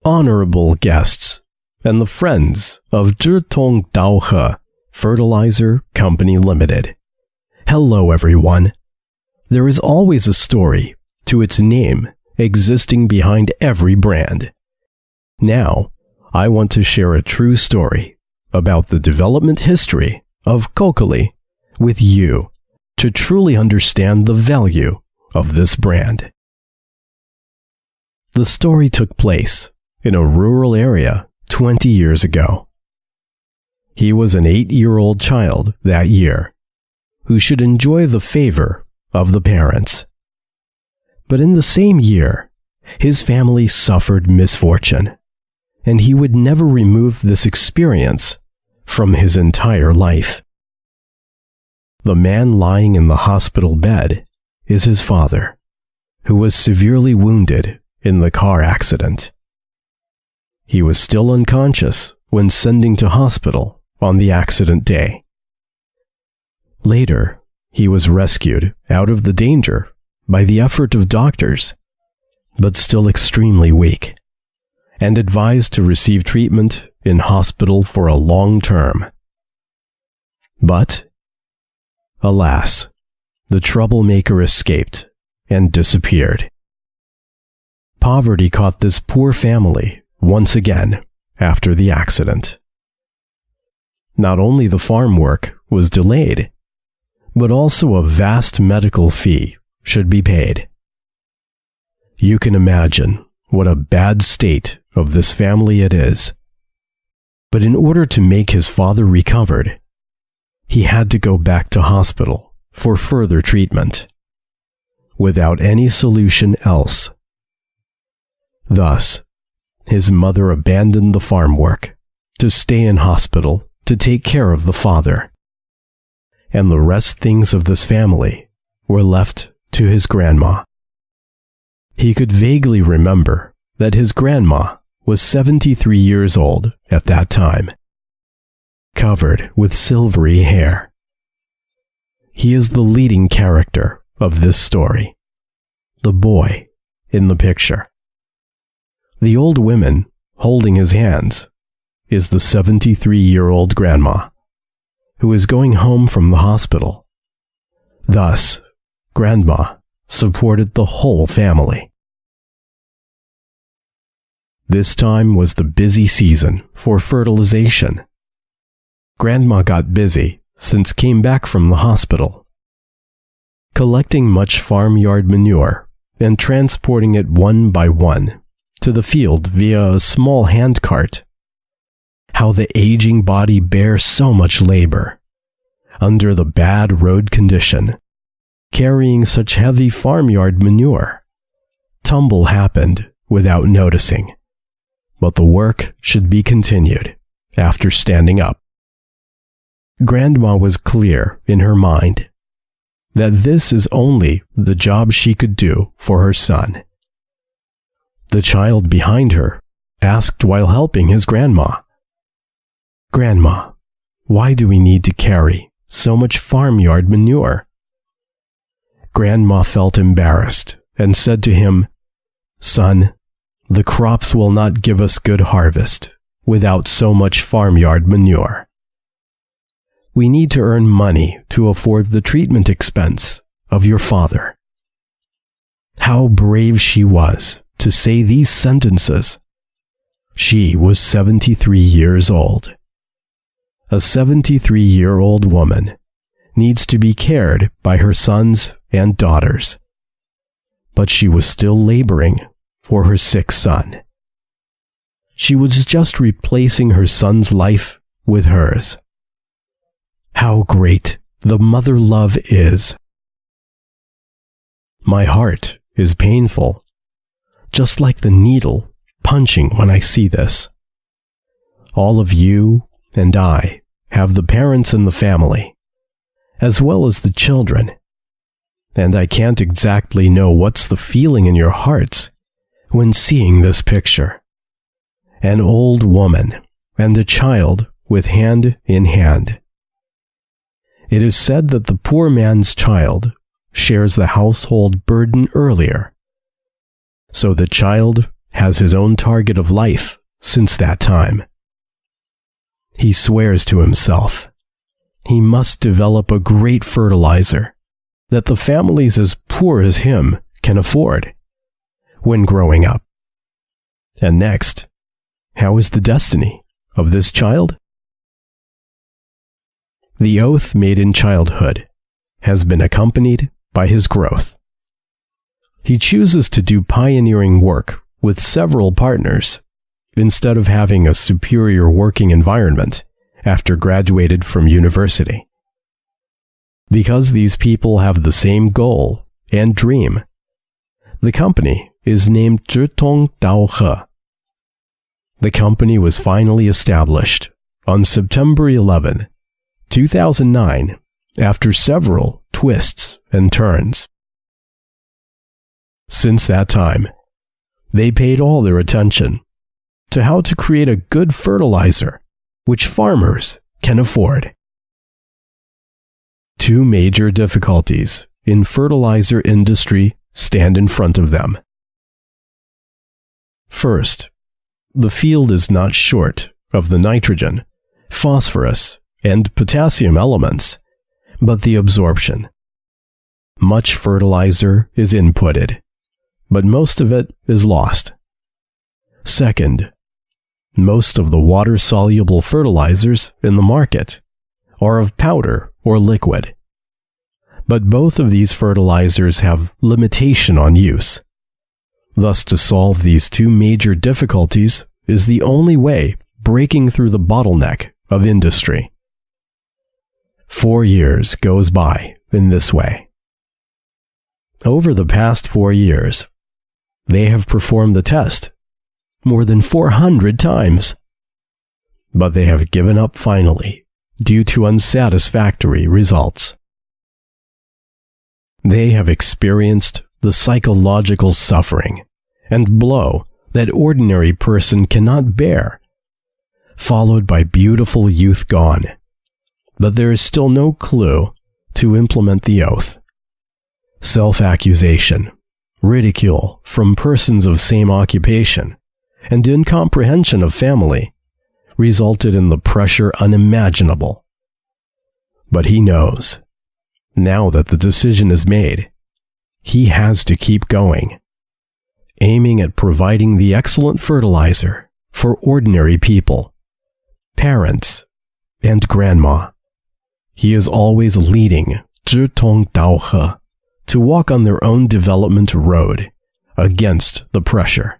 honorable guests, and the friends of Zhitong Daohe Fertilizer Company Limited. Hello everyone. There is always a story to its name existing behind every brand. Now, I want to share a true story about the development history of Cocoly with you to truly understand the value of this brand. The story took place in a rural area 20 years ago. He was an 8-year-old child that year who should enjoy the favor of the parents. But in the same year, his family suffered misfortune, and he would never remove this experience from his entire life. The man lying in the hospital bed is his father, who was severely wounded in the car accident. He was still unconscious when sending to hospital on the accident day. Later, he was rescued out of the danger by the effort of doctors, but still extremely weak, and advised to receive treatment in hospital for a long term. But, alas, the troublemaker escaped and disappeared. Poverty caught this poor family once again after the accident. Not only the farm work was delayed, but also a vast medical fee should be paid. You can imagine what a bad state of this family it is. But in order to make his father recovered, he had to go back to hospital for further treatment, without any solution else. Thus, his mother abandoned the farm work to stay in hospital to take care of the father, and the rest things of this family were left to his grandma. He could vaguely remember that his grandma was 73 years old at that time, covered with silvery hair. He is the leading character of this story, the boy in the picture. The old woman holding his hands is the 73-year-old grandma, who is going home from the hospital. Thus, grandma supported the whole family. This time was the busy season for fertilization. Grandma got busy since came back from the hospital, collecting much farmyard manure and transporting it one by one to the field via a small handcart. How the aging body bears so much labor under the bad road condition, carrying such heavy farmyard manure. Tumble happened without noticing, but the work should be continued after standing up. Grandma was clear in her mind that this is only the job she could do for her son. The child behind her asked while helping his grandma, "Grandma, why do we need to carry so much farmyard manure?" Grandma felt embarrassed and said to him, "Son, the crops will not give us good harvest without so much farmyard manure. We need to earn money to afford the treatment expense of your father." How brave she was to say these sentences. She was 73 years old. A 73-year-old woman needs to be cared by her sons and daughters, but she was still laboring for her sick son. She was just replacing her son's life with hers. How great the mother love is! My heart is painful, just like the needle punching when I see this. All of you and I have the parents in the family, as well as the children, and I can't exactly know what's the feeling in your hearts when seeing this picture. An old woman and a child with hand in hand. It is said that the poor man's child shares the household burden earlier, so the child has his own target of life since that time. He swears to himself he must develop a great fertilizer that the families as poor as him can afford when growing up. And next, how is the destiny of this child? The oath made in childhood has been accompanied by his growth. He chooses to do pioneering work with several partners instead of having a superior working environment after graduated from university. Because these people have the same goal and dream, the company is named Zhitong Dao He. The company was finally established on September 11, 2009, after several twists and turns. Since that time, they paid all their attention to how to create a good fertilizer which farmers can afford. Two major difficulties in fertilizer industry stand in front of them. First, the field is not short of the nitrogen, phosphorus, and potassium elements, but the absorption. Much fertilizer is inputted, but most of it is lost. Second, most of the water-soluble fertilizers in the market are of powder or liquid. But both of these fertilizers have limitation on use. Thus, to solve these two major difficulties is the only way breaking through the bottleneck of industry. 4 years goes by in this way. Over the past 4 years, they have performed the test more than 400 times. But they have given up finally due to unsatisfactory results. They have experienced the psychological suffering and blow that ordinary person cannot bear, followed by beautiful youth gone. But there is still no clue to implement the oath. Self-accusation, ridicule from persons of same occupation, and incomprehension of family resulted in the pressure unimaginable. But he knows, now that the decision is made, he has to keep going, aiming at providing the excellent fertilizer for ordinary people, parents, and grandma. He is always leading Zhitong Dao He to walk on their own development road against the pressure.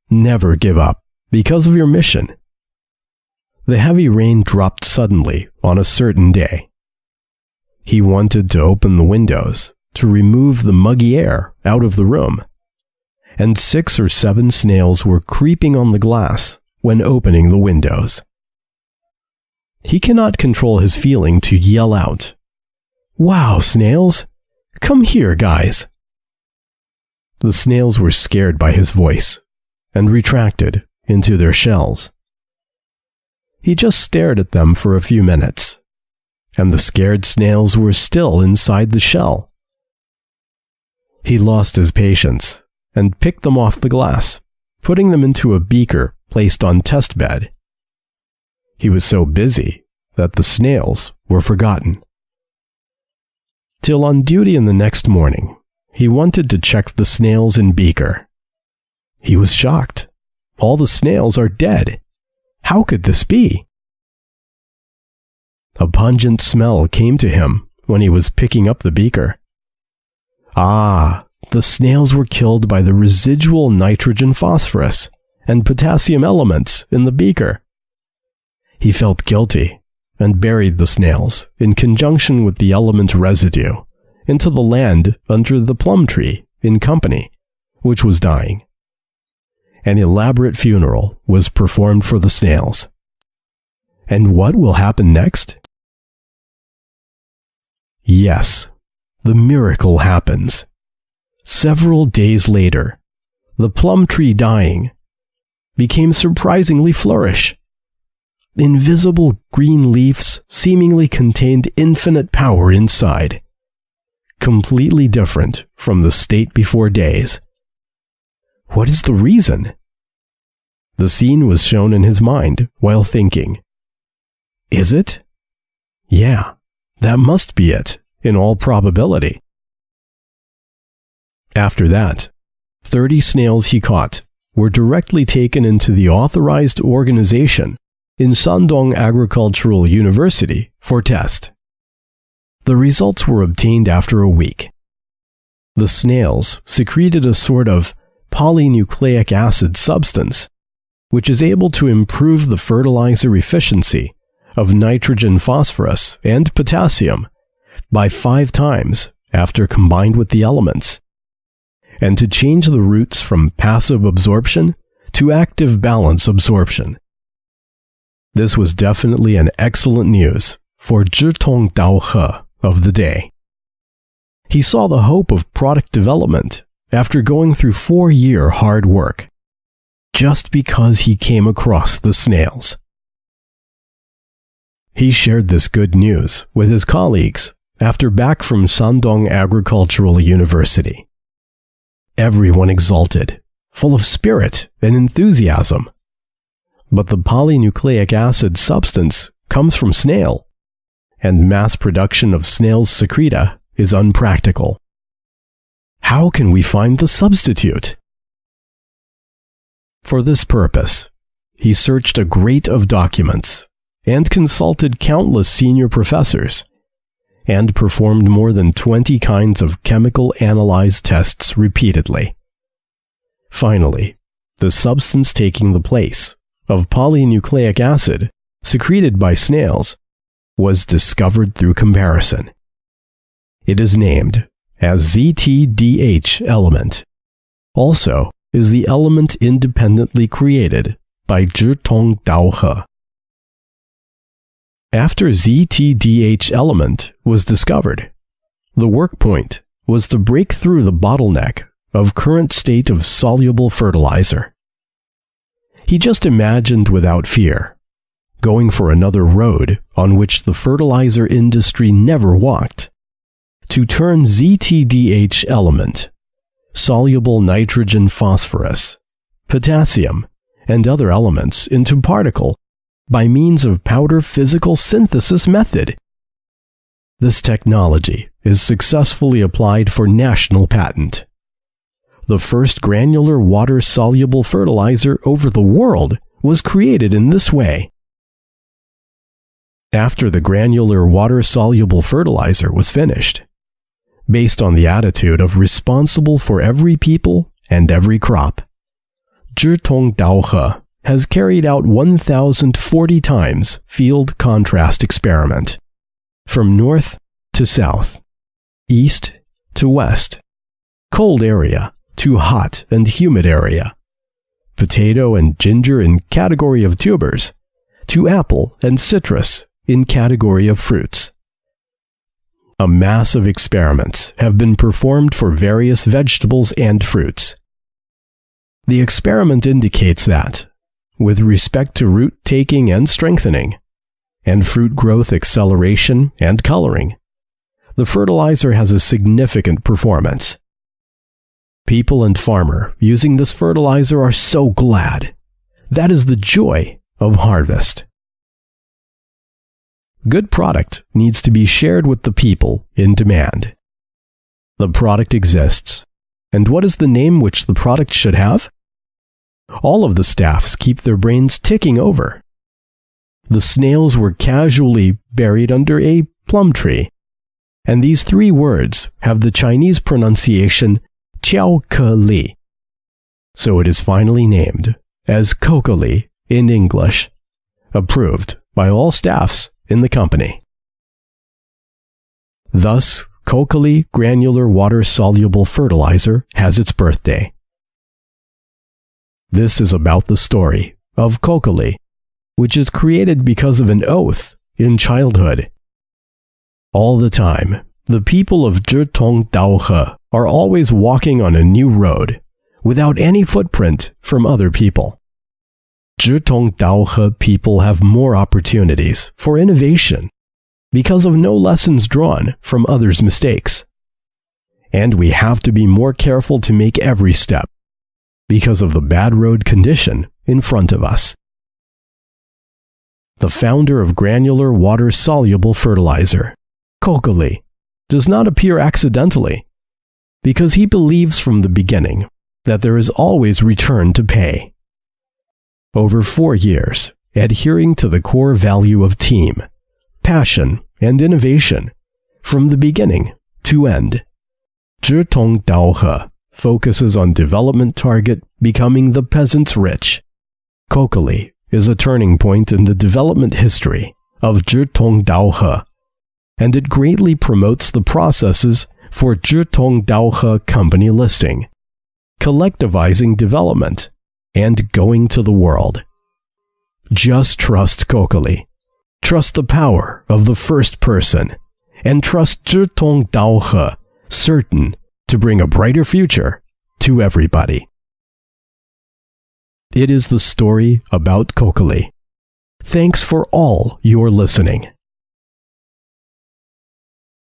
Never give up because of your mission. The heavy rain dropped suddenly on a certain day. He wanted to open the windows to remove the muggy air out of the room, and 6 or 7 snails were creeping on the glass when opening the windows. He cannot control his feeling to yell out, "Wow, snails! Come here, guys!" The snails were scared by his voice and retracted into their shells. He just stared at them for a few minutes, and the scared snails were still inside the shell. He lost his patience and picked them off the glass, putting them into a beaker placed on test bed. He was so busy that the snails were forgotten. Till on duty in the next morning, he wanted to check the snails in beaker. He was shocked. All the snails are dead. How could this be? A pungent smell came to him when he was picking up the beaker. Ah, the snails were killed by the residual nitrogen, phosphorus, and potassium elements in the beaker. He felt guilty and buried the snails in conjunction with the element residue into the land under the plum tree in company, which was dying. An elaborate funeral was performed for the snails. And what will happen next? Yes, the miracle happens. Several days later, the plum tree dying became surprisingly flourish. Invisible green leaves seemingly contained infinite power inside. completely different from the state before days. What is the reason? The scene was shown in his mind while thinking. Is it? Yeah, that must be it, in all probability. After that, 30 snails he caught were directly taken into the authorized organization in Shandong Agricultural University for test. The results were obtained after a week. The snails secreted a sort of polynucleic acid substance, which is able to improve the fertilizer efficiency of nitrogen, phosphorus, and potassium by 5 times after combined with the elements, and to change the roots from passive absorption to active balance absorption. This was definitely an excellent news for Zhitong Daohe of the day. He saw the hope of product development after going through 4-year hard work, just because he came across the snails. He shared this good news with his colleagues after back from Shandong Agricultural University. Everyone exulted, full of spirit and enthusiasm. But the polynucleic acid substance comes from snail, and mass production of snails' secreta is unpractical. How can we find the substitute? For this purpose, he searched a grate of documents and consulted countless senior professors, and performed more than 20 kinds of chemical analyze tests repeatedly. Finally, the substance taking the place of polynucleic acid secreted by snails was discovered through comparison. It is named as ZTDH element. Also is the element independently created by Zhitong Daohe. After ZTDH element was discovered, the work point was to break through the bottleneck of current state of soluble fertilizer. He just imagined without fear, going for another road on which the fertilizer industry never walked, to turn ZTDH element, soluble nitrogen, phosphorus, potassium, and other elements into particle by means of powder physical synthesis method. This technology is successfully applied for national patent. The first granular water-soluble fertilizer over the world was created in this way. After the granular water-soluble fertilizer was finished, based on the attitude of responsible for every people and every crop, Zhitong Daohe has carried out 1,040 times field contrast experiment, from north to south, east to west, cold area to hot and humid area, potato and ginger in category of tubers, to apple and citrus in category of fruits. A mass of experiments have been performed for various vegetables and fruits. The experiment indicates that, with respect to root taking and strengthening, and fruit growth acceleration and coloring, the fertilizer has a significant performance. People and farmer using this fertilizer are so glad. That is the joy of harvest. Good product needs to be shared with the people in demand. The product exists, and what is the name which the product should have? All of the staffs keep their brains ticking over. The snails were casually buried under a plum tree, and these 3 words have the Chinese pronunciation Cocoly. So it is finally named as Cocoly in English, approved by all staffs in the company. Thus, Cocoly granular water-soluble fertilizer has its birthday. This is about the story of Cocoly, which is created because of an oath in childhood. All the time, the people of Zhitong Daohe are always walking on a new road, without any footprint from other people. Zhitong Daohe people have more opportunities for innovation because of no lessons drawn from others' mistakes. and we have to be more careful to make every step because of the bad road condition in front of us. The founder of granular water-soluble fertilizer, Cocoly, does not appear accidentally, because he believes from the beginning that there is always return to pay. Over 4 years, adhering to the core value of team, passion, and innovation, from the beginning to end, 志同道合 focuses on development target becoming the peasant's rich. Cocoly is a turning point in the development history of 志同道合, and it greatly promotes the processes for 志同道合 company listing, collectivizing development, and going to the world. Just trust Cocoly. Trust the power of the first person, and trust 志同道合, certain to bring a brighter future to everybody. It is the story about Cocoly. Thanks for all your listening.